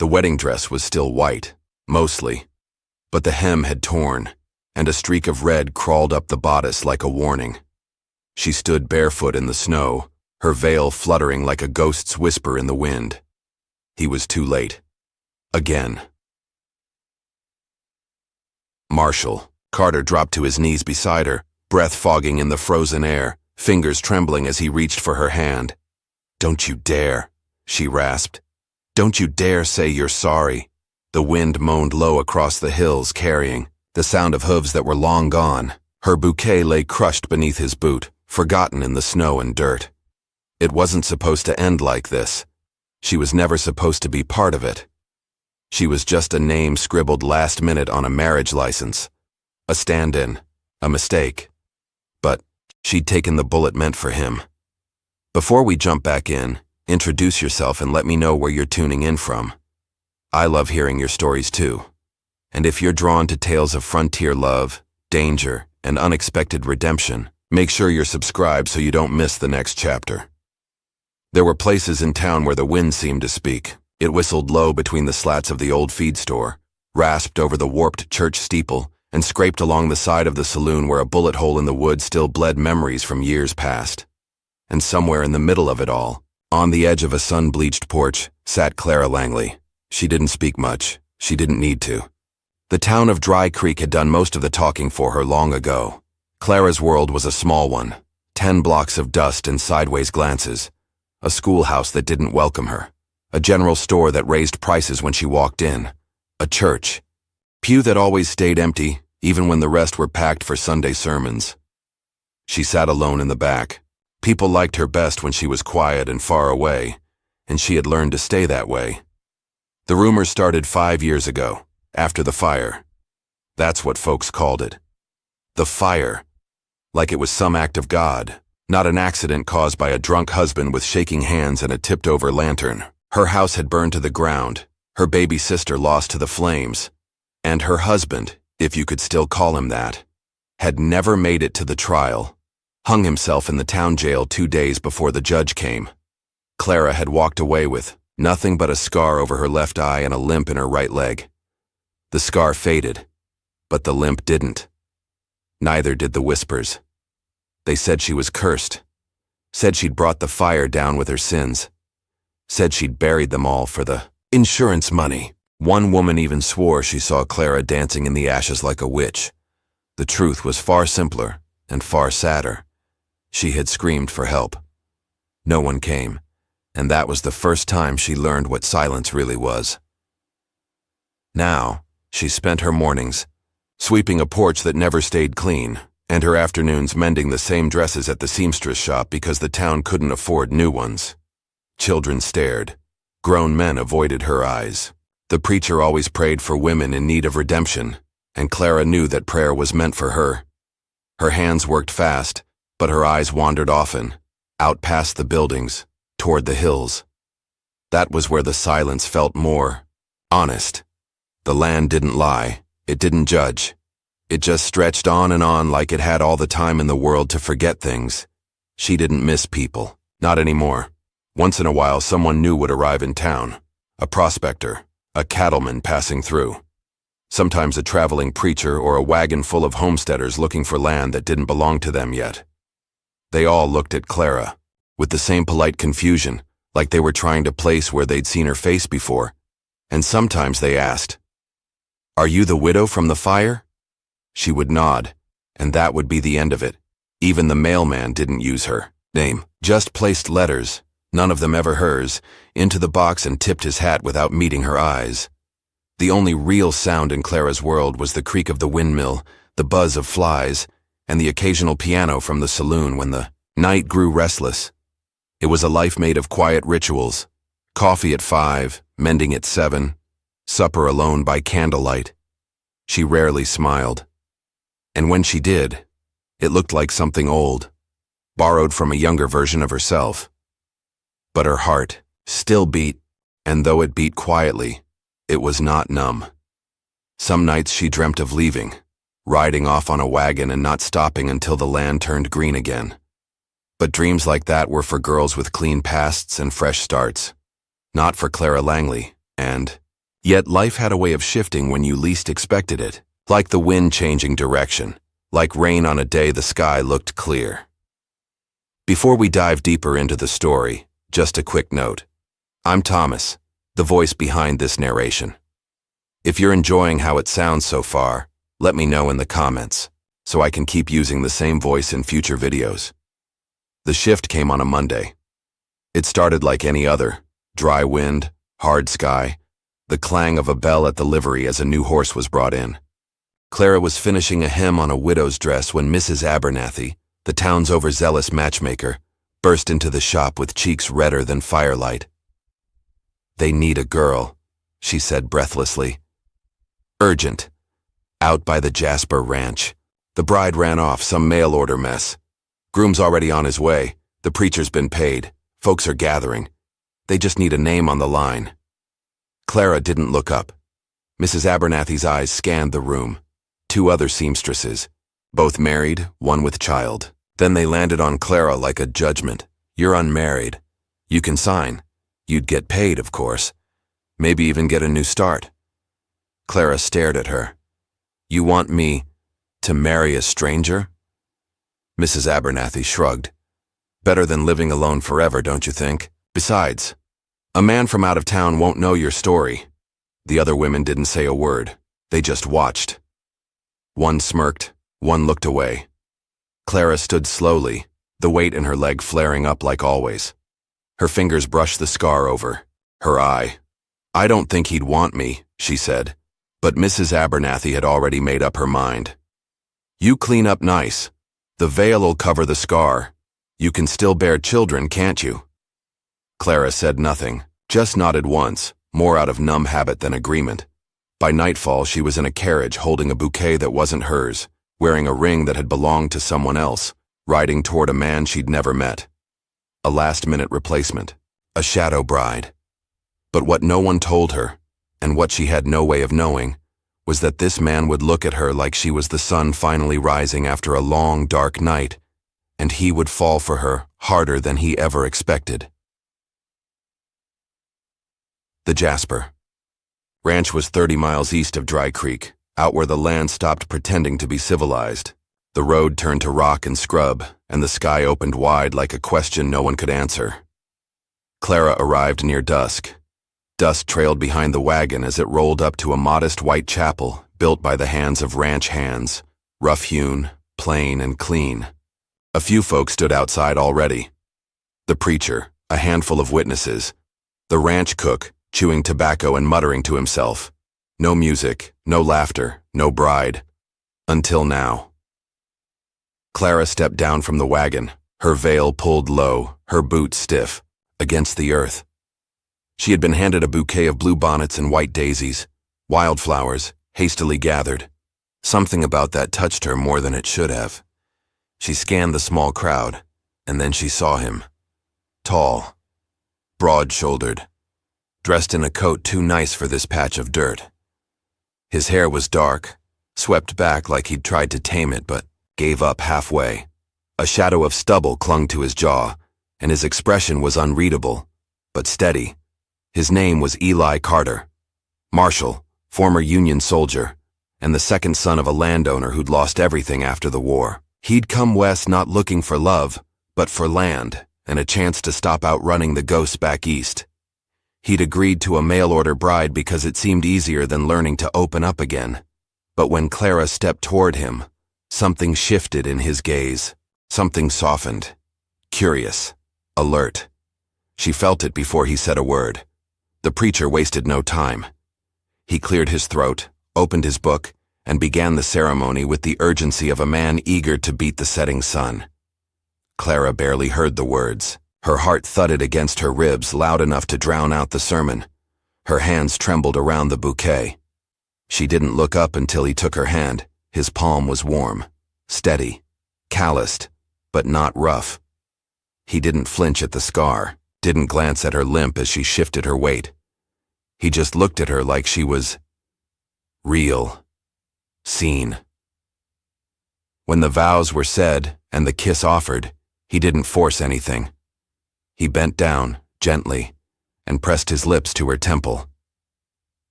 The wedding dress was still white, mostly, but the hem had torn, and a streak of red crawled up the bodice like a warning. She stood barefoot in the snow, her veil fluttering like a ghost's whisper in the wind. He was too late. Again. Marshall. Carter dropped to his knees beside her, breath fogging in the frozen air, fingers trembling as he reached for her hand. "Don't you dare," she rasped. "Don't you dare say you're sorry." The wind moaned low across the hills, carrying the sound of hooves that were long gone. Her bouquet lay crushed beneath his boot, forgotten in the snow and dirt. It wasn't supposed to end like this. She was never supposed to be part of it. She was just a name scribbled last minute on a marriage license. A stand-in. A mistake. But she'd taken the bullet meant for him. "Before we jump back in, introduce yourself and let me know where you're tuning in from. I love hearing your stories too. And if you're drawn to tales of frontier love, danger, and unexpected redemption, make sure you're subscribed so you don't miss the next chapter." There were places in town where the wind seemed to speak. It whistled low between the slats of the old feed store, rasped over the warped church steeple, and scraped along the side of the saloon where a bullet hole in the wood still bled memories from years past. And somewhere in the middle of it all, on the edge of a sun-bleached porch, sat Clara Langley. She didn't speak much. She didn't need to. The town of Dry Creek had done most of the talking for her long ago. Clara's world was a small one, 10 blocks of dust and sideways glances, a schoolhouse that didn't welcome her, a general store that raised prices when she walked in, a church, pew that always stayed empty, even when the rest were packed for Sunday sermons. She sat alone in the back. People liked her best when she was quiet and far away, and she had learned to stay that way. The rumor started 5 years ago, after the fire. That's what folks called it. The fire. Like it was some act of God, not an accident caused by a drunk husband with shaking hands and a tipped-over lantern. Her house had burned to the ground, her baby sister lost to the flames, and her husband, if you could still call him that, had never made it to the trial, hung himself in the town jail 2 days before the judge came. Clara had walked away with nothing but a scar over her left eye and a limp in her right leg. The scar faded, but the limp didn't. Neither did the whispers. They said she was cursed, said she'd brought the fire down with her sins, said she'd buried them all for the insurance money. One woman even swore she saw Clara dancing in the ashes like a witch. The truth was far simpler and far sadder. She had screamed for help. No one came, and that was the first time she learned what silence really was. Now, she spent her mornings sweeping a porch that never stayed clean, and her afternoons mending the same dresses at the seamstress shop because the town couldn't afford new ones. Children stared. Grown men avoided her eyes. The preacher always prayed for women in need of redemption, and Clara knew that prayer was meant for her. Her hands worked fast, but her eyes wandered often, out past the buildings, toward the hills. That was where the silence felt more honest. The land didn't lie. It didn't judge. It just stretched on and on like it had all the time in the world to forget things. She didn't miss people. Not anymore. Once in a while, someone new would arrive in town. A prospector, a cattleman passing through. Sometimes a traveling preacher or a wagon full of homesteaders looking for land that didn't belong to them yet. They all looked at Clara, with the same polite confusion, like they were trying to place where they'd seen her face before. And sometimes they asked, "Are you the widow from the fire?" She would nod, and that would be the end of it. Even the mailman didn't use her name, just placed letters, none of them ever hers, into the box and tipped his hat without meeting her eyes. The only real sound in Clara's world was the creak of the windmill, the buzz of flies, and the occasional piano from the saloon when the night grew restless. It was a life made of quiet rituals. Coffee at 5, mending at 7, supper alone by candlelight. She rarely smiled. And when she did, it looked like something old, borrowed from a younger version of herself. But her heart still beat, and though it beat quietly, it was not numb. Some nights she dreamt of leaving, riding off on a wagon and not stopping until the land turned green again. But dreams like that were for girls with clean pasts and fresh starts, not for Clara Langley, and Yet life had a way of shifting when you least expected it, like the wind changing direction, like rain on a day the sky looked clear. Before we dive deeper into the story, just a quick note. I'm Thomas, the voice behind this narration. If you're enjoying how it sounds so far, let me know in the comments, so I can keep using the same voice in future videos. The shift came on a Monday. It started like any other: dry wind, hard sky, the clang of a bell at the livery as a new horse was brought in. Clara was finishing a hem on a widow's dress when Mrs. Abernathy, the town's overzealous matchmaker, burst into the shop with cheeks redder than firelight. "They need a girl," she said breathlessly. "Urgent. Out by the Jasper Ranch. The bride ran off, some mail-order mess. Groom's already on his way. The preacher's been paid. Folks are gathering. They just need a name on the line." Clara didn't look up. Mrs. Abernathy's eyes scanned the room. 2 other seamstresses, both married, one with child. Then they landed on Clara like a judgment. "You're unmarried. You can sign. You'd get paid, of course. Maybe even get a new start." Clara stared at her. "You want me to marry a stranger?" Mrs. Abernathy shrugged. "Better than living alone forever, don't you think? Besides, a man from out of town won't know your story." The other women didn't say a word. They just watched. One smirked, one looked away. Clara stood slowly, the weight in her leg flaring up like always. Her fingers brushed the scar over her eye. "I don't think he'd want me," she said, but Mrs. Abernathy had already made up her mind. "You clean up nice. The veil'll cover the scar. You can still bear children, can't you?" Clara said nothing, just nodded once, more out of numb habit than agreement. By nightfall, she was in a carriage holding a bouquet that wasn't hers, wearing a ring that had belonged to someone else, riding toward a man she'd never met. A last-minute replacement, a shadow bride. But what no one told her, and what she had no way of knowing, was that this man would look at her like she was the sun finally rising after a long, dark night, and he would fall for her harder than he ever expected. The Jasper Ranch was 30 miles east of Dry Creek, out where the land stopped pretending to be civilized. The road turned to rock and scrub, and the sky opened wide like a question no one could answer. Clara arrived near dusk. Dust trailed behind the wagon as it rolled up to a modest white chapel built by the hands of ranch hands, rough-hewn, plain, and clean. A few folks stood outside already. The preacher, a handful of witnesses, the ranch cook, chewing tobacco and muttering to himself. No music, no laughter, no bride. Until now. Clara stepped down from the wagon, her veil pulled low, her boots stiff, against the earth. She had been handed a bouquet of bluebonnets and white daisies, wildflowers, hastily gathered. Something about that touched her more than it should have. She scanned the small crowd, and then she saw him. Tall, broad-shouldered, dressed in a coat too nice for this patch of dirt. His hair was dark, swept back like he'd tried to tame it but gave up halfway. A shadow of stubble clung to his jaw, and his expression was unreadable, but steady. His name was Eli Carter, Marshal, former Union soldier, and the second son of a landowner who'd lost everything after the war. He'd come west not looking for love, but for land and a chance to stop outrunning the ghosts back east. He'd agreed to a mail-order bride because it seemed easier than learning to open up again. But when Clara stepped toward him, something shifted in his gaze. Something softened, curious, alert. She felt it before he said a word. The preacher wasted no time. He cleared his throat, opened his book, and began the ceremony with the urgency of a man eager to beat the setting sun. Clara barely heard the words. Her heart thudded against her ribs loud enough to drown out the sermon. Her hands trembled around the bouquet. She didn't look up until he took her hand. His palm was warm, steady, calloused, but not rough. He didn't flinch at the scar, didn't glance at her limp as she shifted her weight. He just looked at her like she was real, seen. When the vows were said and the kiss offered, he didn't force anything. He bent down, gently, and pressed his lips to her temple.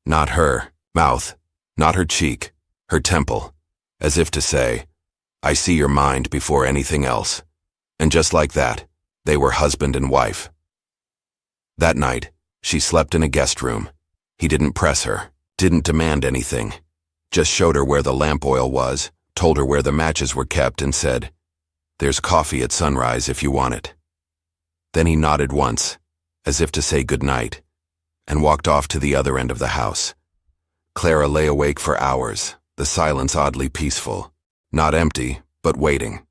Not her mouth, not her cheek, her temple, as if to say, I see your mind before anything else. And just like that, they were husband and wife. That night, she slept in a guest room. He didn't press her, didn't demand anything, just showed her where the lamp oil was, told her where the matches were kept, and said, There's coffee at sunrise if you want it. Then he nodded once, as if to say good night, and walked off to the other end of the house. Clara lay awake for hours, the silence oddly peaceful, not empty, but waiting.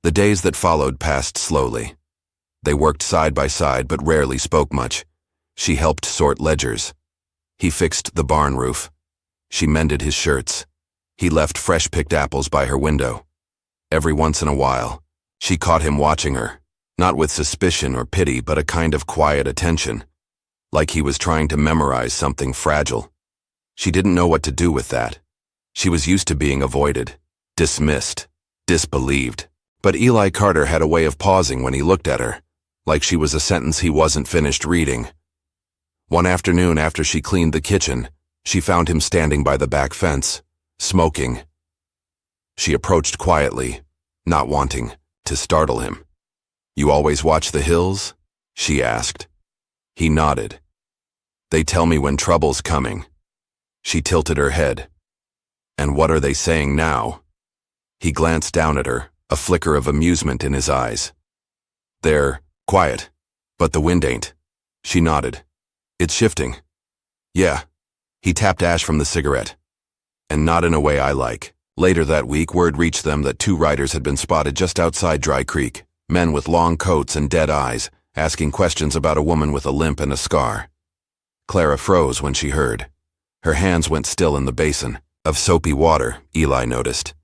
The days that followed passed slowly. They worked side by side but rarely spoke much. She helped sort ledgers. He fixed the barn roof. She mended his shirts. He left fresh-picked apples by her window. Every once in a while, she caught him watching her, not with suspicion or pity but a kind of quiet attention, like he was trying to memorize something fragile. She didn't know what to do with that. She was used to being avoided, dismissed, disbelieved. But Eli Carter had a way of pausing when he looked at her, like she was a sentence he wasn't finished reading. One afternoon after she cleaned the kitchen, she found him standing by the back fence, smoking. She approached quietly, not wanting to startle him. You always watch the hills? She asked. He nodded. They tell me when trouble's coming. She tilted her head. And what are they saying now? He glanced down at her, a flicker of amusement in his eyes. They're quiet, but the wind ain't. She nodded. It's shifting. Yeah. He tapped ash from the cigarette. And not in a way I like. Later that week, word reached them that 2 riders had been spotted just outside Dry Creek, men with long coats and dead eyes, asking questions about a woman with a limp and a scar. Clara froze when she heard. Her hands went still in the basin of soapy water, Eli noticed.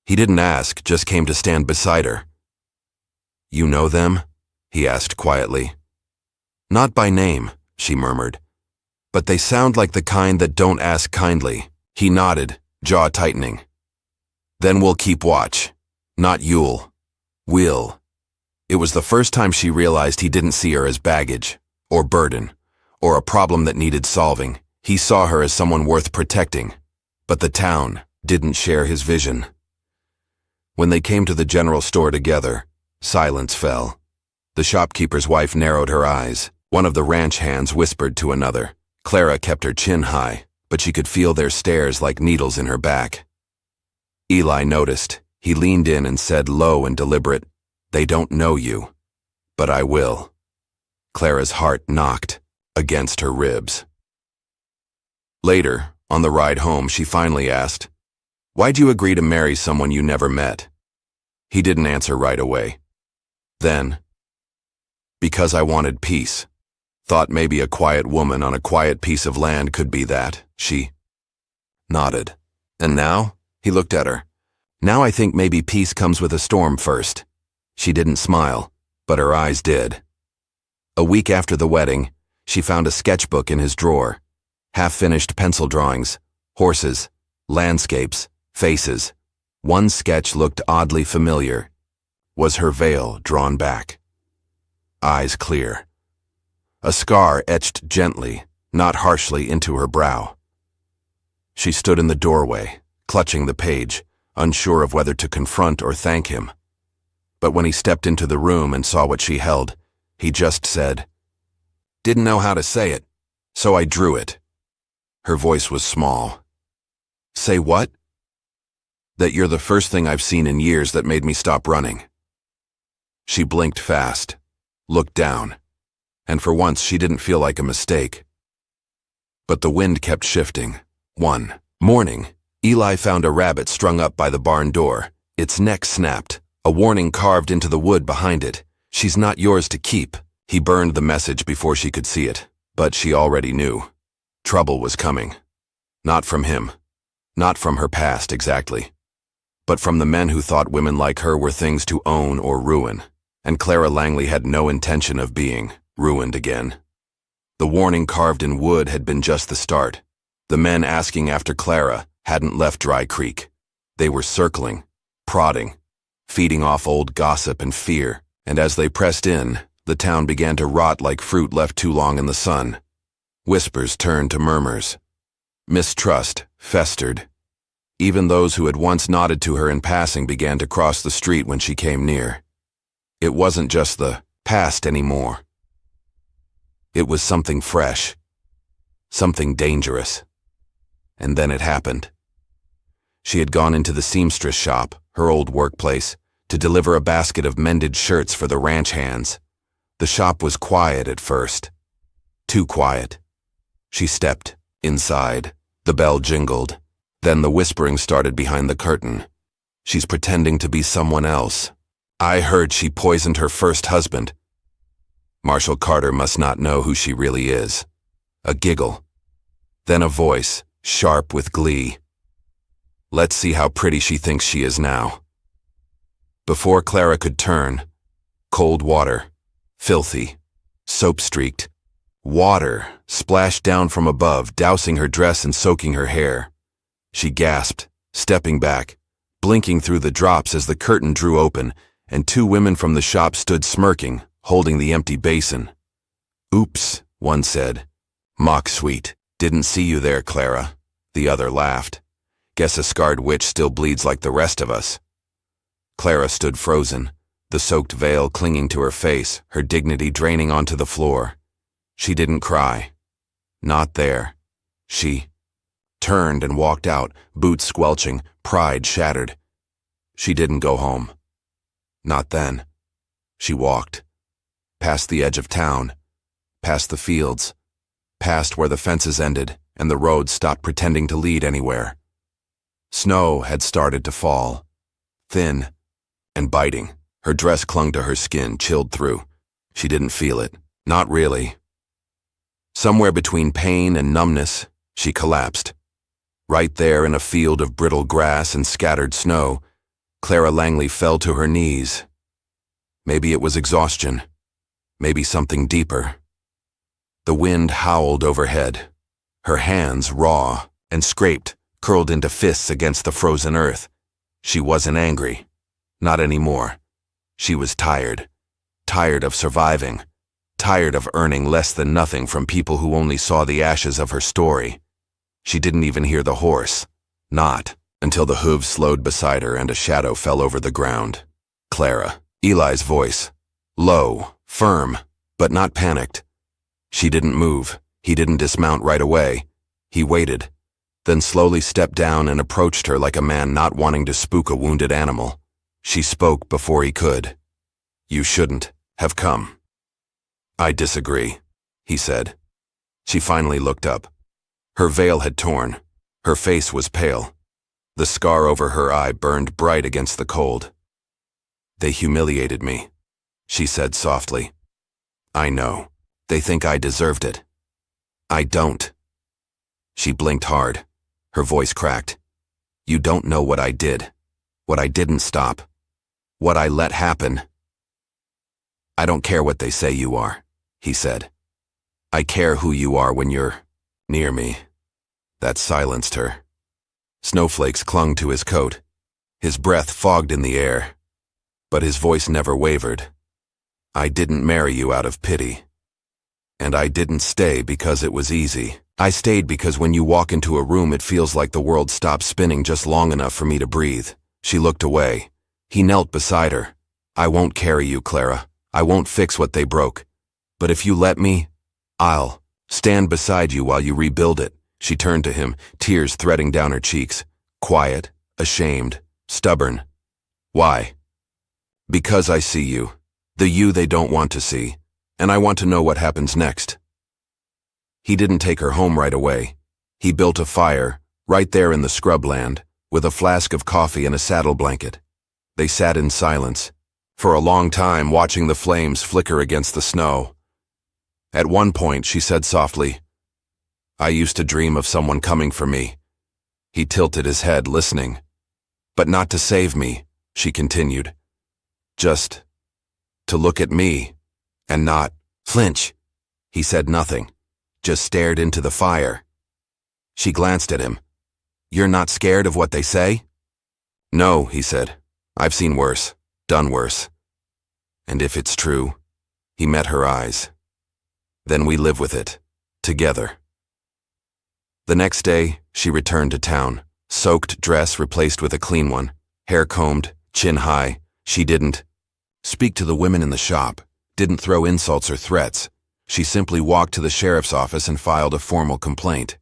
He didn't ask, just came to stand beside her. You know them? He asked quietly. Not by name, she murmured. But they sound like the kind that don't ask kindly. He nodded, jaw tightening. Then we'll keep watch. Not you'll. We'll. It was the first time she realized he didn't see her as baggage, or burden, or a problem that needed solving. He saw her as someone worth protecting. But the town didn't share his vision. When they came to the general store together, silence fell. The shopkeeper's wife narrowed her eyes. One of the ranch hands whispered to another. Clara kept her chin high, but she could feel their stares like needles in her back. Eli noticed. He leaned in and said low and deliberate, They don't know you, but I will. Clara's heart knocked against her ribs. Later, on the ride home, she finally asked, Why'd you agree to marry someone you never met? He didn't answer right away. Then, because I wanted peace. Thought maybe a quiet woman on a quiet piece of land could be that, she nodded. And now? He looked at her. Now I think maybe peace comes with a storm first. She didn't smile, but her eyes did. A week after the wedding, she found a sketchbook in his drawer. Half-finished pencil drawings, horses, landscapes, faces. One sketch looked oddly familiar. Was her veil drawn back? Eyes clear. A scar etched gently, not harshly, into her brow. She stood in the doorway, clutching the page, unsure of whether to confront or thank him. But when he stepped into the room and saw what she held, he just said, Didn't know how to say it, so I drew it. Her voice was small. Say what? That you're the first thing I've seen in years that made me stop running. She blinked fast, looked down, and for once she didn't feel like a mistake. But the wind kept shifting. One morning, Eli found a rabbit strung up by the barn door. Its neck snapped, a warning carved into the wood behind it. She's not yours to keep. He burned the message before she could see it, but she already knew. Trouble was coming. Not from him. Not from her past, exactly. But from the men who thought women like her were things to own or ruin. And Clara Langley had no intention of being ruined again. The warning carved in wood had been just the start. The men asking after Clara hadn't left Dry Creek. They were circling, prodding, feeding off old gossip and fear, and as they pressed in, the town began to rot like fruit left too long in the sun. Whispers turned to murmurs. Mistrust festered. Even those who had once nodded to her in passing began to cross the street when she came near. It wasn't just the past anymore. It was something fresh, something dangerous. And then it happened. She had gone into the seamstress shop, her old workplace, to deliver a basket of mended shirts for the ranch hands. The shop was quiet at first. Too quiet. She stepped inside. The bell jingled. Then the whispering started behind the curtain. She's pretending to be someone else. I heard she poisoned her first husband. Marshall Carter must not know who she really is. A giggle. Then a voice, sharp with glee. Let's see how pretty she thinks she is now. Before Clara could turn, cold water, filthy, soap-streaked. Water splashed down from above, dousing her dress and soaking her hair. She gasped, stepping back, blinking through the drops as the curtain drew open, and two women from the shop stood smirking, holding the empty basin. Oops, one said. Mock sweet. Didn't see you there, Clara. The other laughed. Guess a scarred witch still bleeds like the rest of us. Clara stood frozen, the soaked veil clinging to her face, her dignity draining onto the floor. She didn't cry. Not there. She turned and walked out, boots squelching, pride shattered. She didn't go home. Not then. She walked. Past the edge of town. Past the fields. Past where the fences ended and the road stopped pretending to lead anywhere. Snow had started to fall. Thin and biting. Her dress clung to her skin, chilled through. She didn't feel it. Not really. Somewhere between pain and numbness, she collapsed. Right there in a field of brittle grass and scattered snow, Clara Langley fell to her knees. Maybe it was exhaustion. Maybe something deeper. The wind howled overhead. Her hands, raw and scraped, curled into fists against the frozen earth. She wasn't angry. Not anymore. She was tired. Tired of surviving. Tired of earning less than nothing from people who only saw the ashes of her story. She didn't even hear the horse. Not until the hooves slowed beside her and a shadow fell over the ground. Clara. Eli's voice. Low, firm, but not panicked. She didn't move. He didn't dismount right away. He waited, then slowly stepped down and approached her like a man not wanting to spook a wounded animal. She spoke before he could. You shouldn't have come. I disagree, he said. She finally looked up. Her veil had torn. Her face was pale. The scar over her eye burned bright against the cold. They humiliated me, she said softly. I know. They think I deserved it. I don't. She blinked hard. Her voice cracked. You don't know what I did. What I didn't stop. What I let happen. I don't care what they say you are, he said. I care who you are when you're near me. That silenced her. Snowflakes clung to his coat. His breath fogged in the air. But his voice never wavered. I didn't marry you out of pity. And I didn't stay because it was easy. I stayed because when you walk into a room it feels like the world stops spinning just long enough for me to breathe. She looked away. He knelt beside her. I won't carry you, Clara. I won't fix what they broke. But if you let me, I'll stand beside you while you rebuild it. She turned to him, tears threading down her cheeks. Quiet, ashamed, stubborn. Why? Because I see you. The you they don't want to see. And I want to know what happens next. He didn't take her home right away. He built a fire, right there in the scrubland, with a flask of coffee and a saddle blanket. They sat in silence, for a long time watching the flames flicker against the snow. At one point she said softly, I used to dream of someone coming for me. He tilted his head, listening. But not to save me, she continued. Just to look at me and not flinch. He said nothing, just stared into the fire. She glanced at him. You're not scared of what they say? No, he said. I've seen worse, done worse. And if it's true, he met her eyes. Then we live with it, together. The next day, she returned to town. Soaked dress replaced with a clean one. Hair combed, chin high. She didn't speak to the women in the shop, didn't throw insults or threats. She simply walked to the sheriff's office and filed a formal complaint.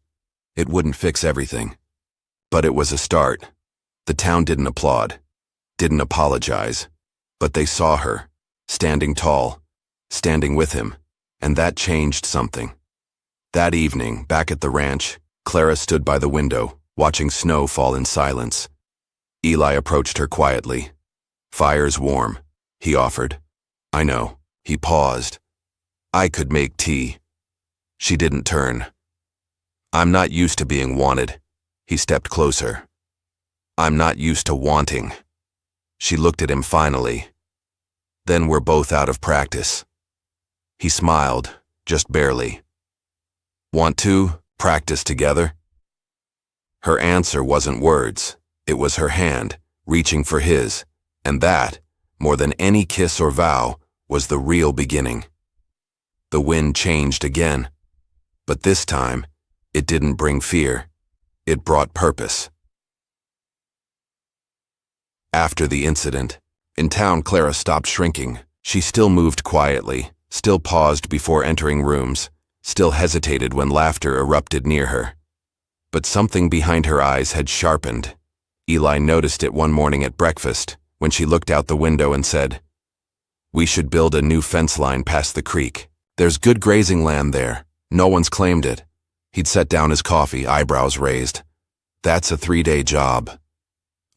It wouldn't fix everything, but it was a start. The town didn't applaud, didn't apologize, but they saw her, standing tall, standing with him, and that changed something. That evening, back at the ranch, Clara stood by the window, watching snow fall in silence. Eli approached her quietly. "Fire's warm," he offered. "I know." He paused. "I could make tea." She didn't turn. "I'm not used to being wanted." He stepped closer. "I'm not used to wanting." She looked at him finally. "Then we're both out of practice." He smiled, just barely. "Want to practice together?" Her answer wasn't words. It was her hand, reaching for his, and that, more than any kiss or vow, was the real beginning. The wind changed again, but this time, it didn't bring fear. It brought purpose. After the incident, in town, Clara stopped shrinking. She still moved quietly, still paused before entering rooms, still hesitated when laughter erupted near her. But something behind her eyes had sharpened. Eli noticed it one morning at breakfast, when she looked out the window and said, "We should build a new fence line past the creek. There's good grazing land there. No one's claimed it." He'd set down his coffee, eyebrows raised. "That's a 3-day job."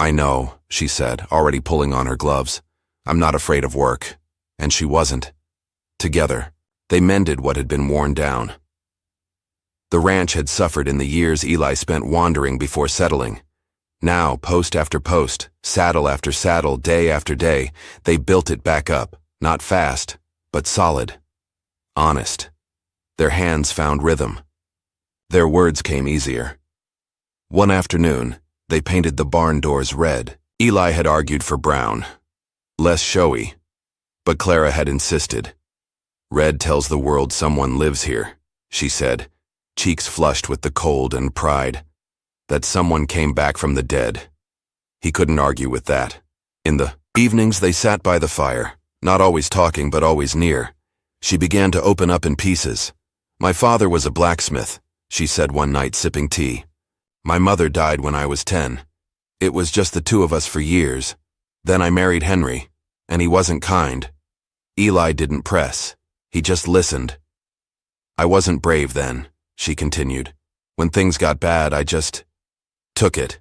"I know," she said, already pulling on her gloves. "I'm not afraid of work." And she wasn't. Together, they mended what had been worn down. The ranch had suffered in the years Eli spent wandering before settling. Now, post after post, saddle after saddle, day after day, they built it back up, not fast, but solid. Honest. Their hands found rhythm. Their words came easier. One afternoon, they painted the barn doors red. Eli had argued for brown. Less showy. But Clara had insisted. "Red tells the world someone lives here," she said, cheeks flushed with the cold and pride. That someone came back from the dead. He couldn't argue with that. In the evenings they sat by the fire, not always talking but always near. She began to open up in pieces. "My father was a blacksmith," she said one night sipping tea. "My mother died when I was 10. It was just the two of us for years. Then I married Henry, and he wasn't kind." Eli didn't press. He just listened. "I wasn't brave then," she continued. "When things got bad, I just took it.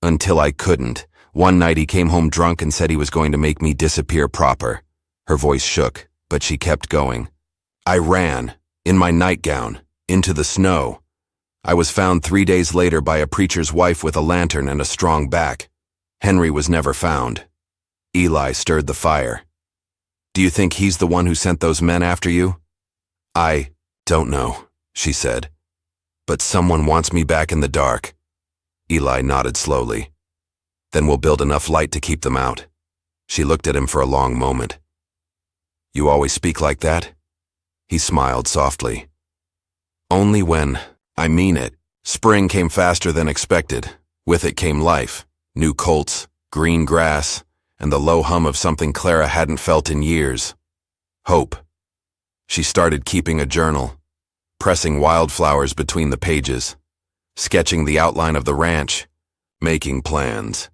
Until I couldn't. One night he came home drunk and said he was going to make me disappear proper." Her voice shook, but she kept going. "I ran, in my nightgown, into the snow. I was found 3 days later by a preacher's wife with a lantern and a strong back. Henry was never found." Eli stirred the fire. "Do you think he's the one who sent those men after you?" "I don't know," she said. "But someone wants me back in the dark." Eli nodded slowly. "Then we'll build enough light to keep them out." She looked at him for a long moment. "You always speak like that?" He smiled softly. "Only when I mean it." Spring came faster than expected. With it came life, new colts, green grass, and the low hum of something Clara hadn't felt in years. Hope. She started keeping a journal, pressing wildflowers between the pages, sketching the outline of the ranch, making plans.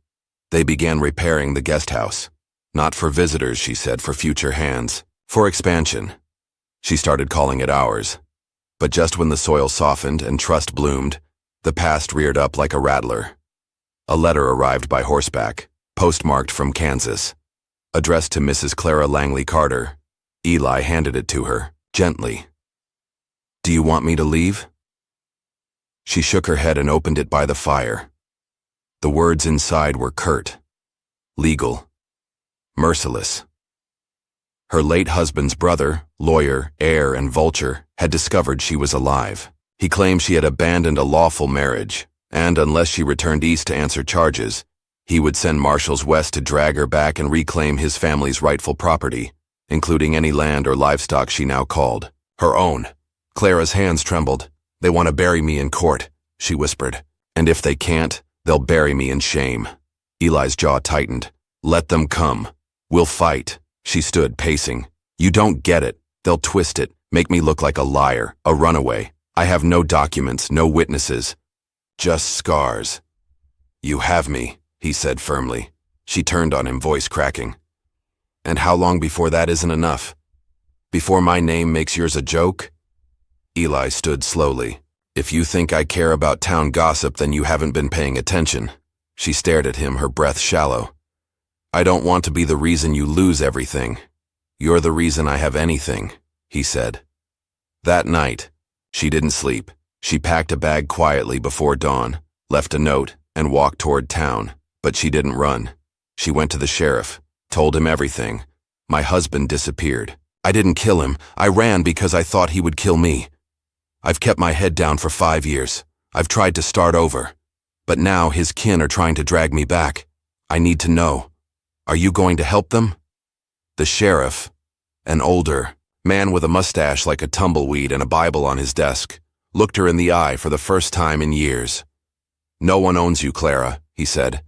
They began repairing the guest house. Not for visitors, she said, for future hands, for expansion. She started calling it ours. But just when the soil softened and trust bloomed, the past reared up like a rattler. A letter arrived by horseback, postmarked from Kansas, addressed to Mrs. Clara Langley Carter. Eli handed it to her, gently. "Do you want me to leave?" She shook her head and opened it by the fire. The words inside were curt, legal, merciless. Her late husband's brother, lawyer, heir, and vulture, had discovered she was alive. He claimed she had abandoned a lawful marriage, and unless she returned east to answer charges, he would send marshals west to drag her back and reclaim his family's rightful property, including any land or livestock she now called her own. Clara's hands trembled. "They want to bury me in court. she whispered. And if they can't, they'll bury me in shame. Eli's jaw tightened. Let them come. We'll fight. She stood, pacing. You don't get it. They'll twist it, make me look like a liar, a runaway. I have no documents, no witnesses. Just scars. You have me, he said firmly. She turned on him, voice cracking. And how long before that isn't enough? Before my name makes yours a joke? Eli stood slowly. If you think I care about town gossip, then you haven't been paying attention. She stared at him, her breath shallow. I don't want to be the reason you lose everything. You're the reason I have anything, he said. That night, she didn't sleep. She packed a bag quietly before dawn, left a note, and walked toward town. But she didn't run. She went to the sheriff, told him everything. My husband disappeared. I didn't kill him. I ran because I thought he would kill me. I've kept my head down for 5 years. I've tried to start over. But now his kin are trying to drag me back. I need to know. Are you going to help them? The sheriff, an older man with a mustache like a tumbleweed and a Bible on his desk, looked her in the eye for the first time in years. No one owns you, Clara, he said.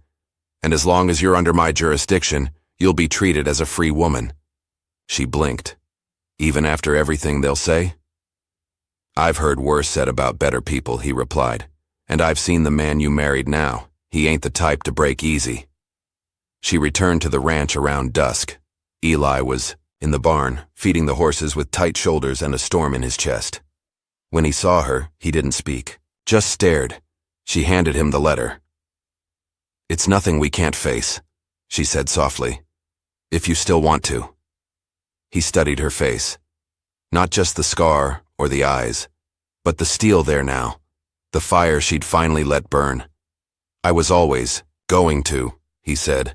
And as long as you're under my jurisdiction, you'll be treated as a free woman. She blinked. Even after everything they'll say? I've heard worse said about better people, he replied. And I've seen the man you married now. He ain't the type to break easy. She returned to the ranch around dusk. Eli was in the barn, feeding the horses with tight shoulders and a storm in his chest. When he saw her, he didn't speak, just stared. She handed him the letter. It's nothing we can't face, she said softly. If you still want to. He studied her face. Not just the scar or the eyes, but the steel there now, the fire she'd finally let burn. I was always going to, he said.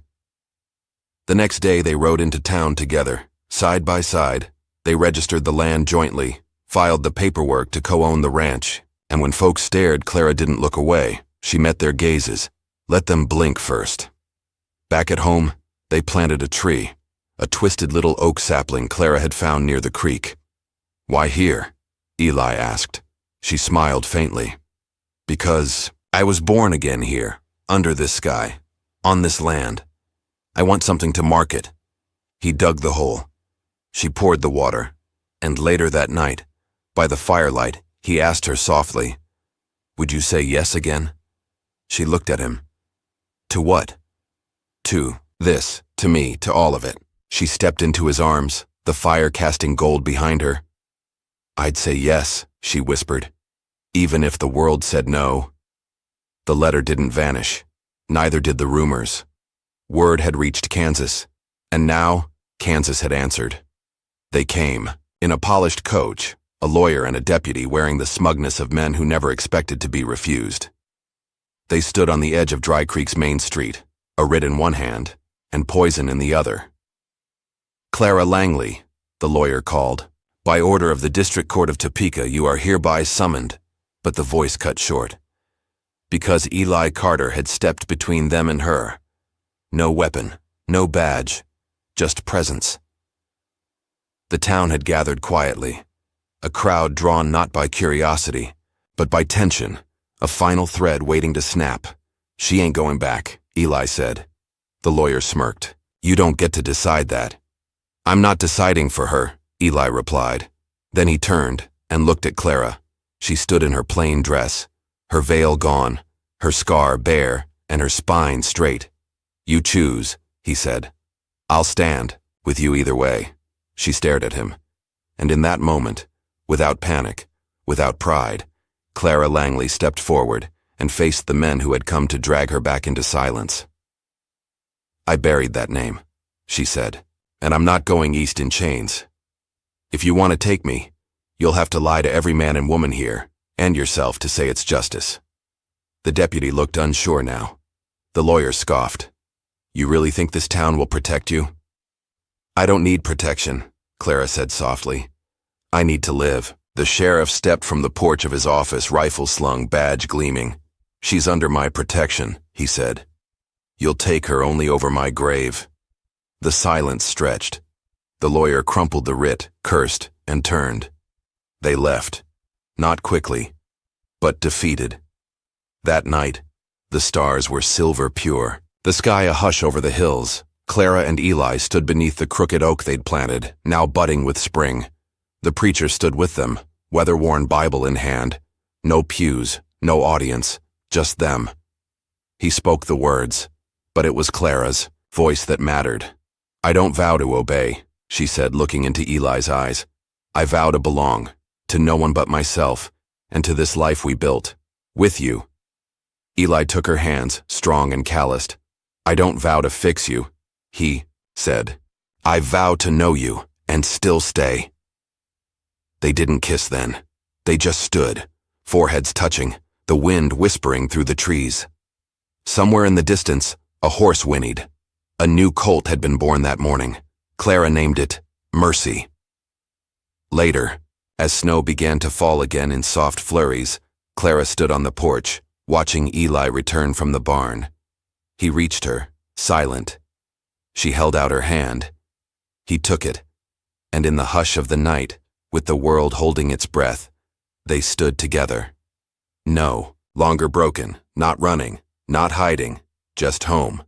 The next day they rode into town together, side by side. They registered the land jointly, filed the paperwork to co-own the ranch, and when folks stared, Clara didn't look away. She met their gazes, let them blink first. Back at home, they planted a tree, a twisted little oak sapling Clara had found near the creek. Why here? Eli asked. She smiled faintly. Because I was born again here, under this sky, on this land. I want something to mark it. He dug the hole. She poured the water, and later that night, by the firelight, he asked her softly, Would you say yes again? She looked at him. To what? To this, to me, to all of it. She stepped into his arms, the fire casting gold behind her. I'd say yes, she whispered, even if the world said no. The letter didn't vanish. Neither did the rumors. Word had reached Kansas, and now Kansas had answered. They came, in a polished coach, a lawyer and a deputy wearing the smugness of men who never expected to be refused. They stood on the edge of Dry Creek's main street, a writ in one hand, and poison in the other. Clara Langley, the lawyer called. By order of the District Court of Topeka, you are hereby summoned, but the voice cut short. Because Eli Carter had stepped between them and her. No weapon, no badge, just presence. The town had gathered quietly, a crowd drawn not by curiosity, but by tension, a final thread waiting to snap. She ain't going back, Eli said. The lawyer smirked. You don't get to decide that. I'm not deciding for her, Eli replied. Then he turned and looked at Clara. She stood in her plain dress, her veil gone, her scar bare, and her spine straight. You choose, he said. I'll stand, with you either way. She stared at him. And in that moment, without panic, without pride, Clara Langley stepped forward and faced the men who had come to drag her back into silence. I buried that name, she said, and I'm not going east in chains. If you want to take me, you'll have to lie to every man and woman here, and yourself to say it's justice. The deputy looked unsure now. The lawyer scoffed. You really think this town will protect you? I don't need protection, Clara said softly. I need to live. The sheriff stepped from the porch of his office, rifle slung, badge gleaming. She's under my protection, he said. You'll take her only over my grave. The silence stretched. The lawyer crumpled the writ, cursed, and turned. They left. Not quickly, but defeated. That night, the stars were silver pure, the sky a hush over the hills. Clara and Eli stood beneath the crooked oak they'd planted, now budding with spring. The preacher stood with them, weather-worn Bible in hand. No pews, no audience, just them. He spoke the words, but it was Clara's voice that mattered. "I don't vow to obey," she said, looking into Eli's eyes. "I vow to belong, to no one but myself, and to this life we built, with you." Eli took her hands, strong and calloused. "I don't vow to fix you," he said. "I vow to know you, and still stay." They didn't kiss then. They just stood, foreheads touching, the wind whispering through the trees. Somewhere in the distance, a horse whinnied. A new colt had been born that morning. Clara named it Mercy. Later, as snow began to fall again in soft flurries, Clara stood on the porch, watching Eli return from the barn. He reached her, silent. She held out her hand. He took it, and in the hush of the night, with the world holding its breath, they stood together. No longer broken, not running, not hiding, just home.